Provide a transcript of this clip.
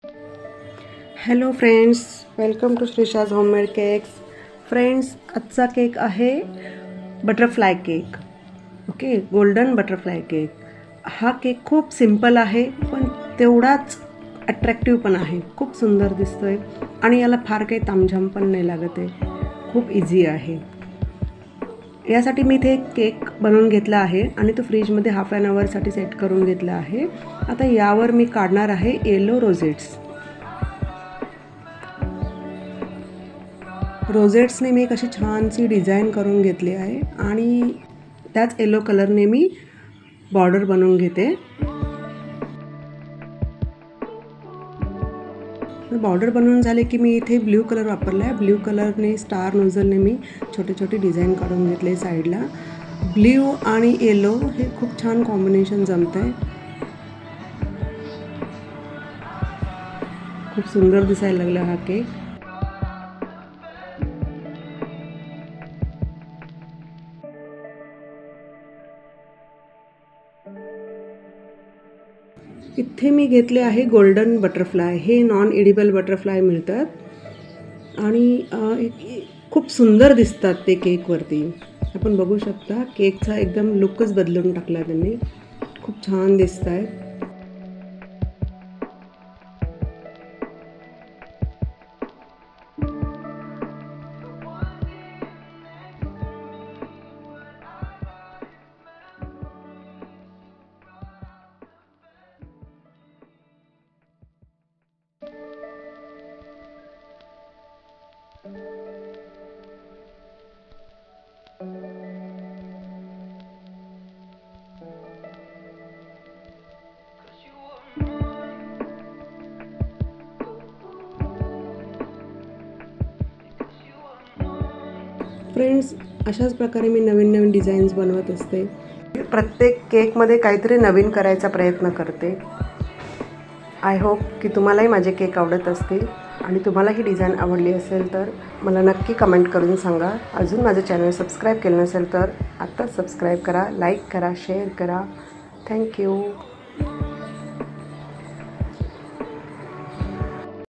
Hello friends, welcome to Shrisha's homemade cakes. Friends, आजचा cake आहे butterfly cake. Okay, golden butterfly cake. हा cake खूप simple आहे, पण तेवढाच अट्रॅक्टिव्ह पण आहे. खूप सुंदर दिसतोय आणि याला फार काही तामझाम पण नाही लागत आहे. खूप इझी आहे. यासाठी मी इथे एक केक बनवून घेतला आहे आणि तो फ्रीजमध्ये हाफ ॲन आवरसाठी सेट करून घेतला आहे. आता यावर मी काढणार आहे येलो रोझेट्सने मी एक अशी छानशी डिझाईन करून घेतली आहे आणि त्याच येलो कलरने मी बॉर्डर बनवून घेते. बॉर्डर बनवून झाले की मी इथे ब्ल्यू कलर वापरला आहे. ब्ल्यू कलरने स्टार नोझलने मी छोटे छोटे डिझाईन काढून घेतले साईडला. ब्ल्यू आणि येलो हे खूप छान कॉम्बिनेशन जमतं आहे. खूप सुंदर दिसायला लागला हा केक. इथे मी घेतले आहे गोल्डन बटरफ्लाय. हे नॉन एडिबल बटरफ्लाय मिळतात आणि खूप सुंदर दिसतात ते केकवरती. आपण बघू शकता केकचा एकदम लुकच बदलून टाकला त्यांनी. खूप छान दिसत आहेत. फ्रेंड्स, अशाच प्रकारे मी नवीन नवीन डिझाईन्स बनवत असते. प्रत्येक केकमध्ये काहीतरी नवीन करायचा प्रयत्न करते. आय होप की तुम्हालाही माझे केक आवडत असतील आणि तुम्हाला ही डिझाईन आवडली असेल तर मला नक्की कमेंट करून सांगा. अजून माझं चॅनल सबस्क्राईब केलं नसेल तर आत्ताच सबस्क्राईब करा, लाईक करा, शेअर करा. थँक्यू.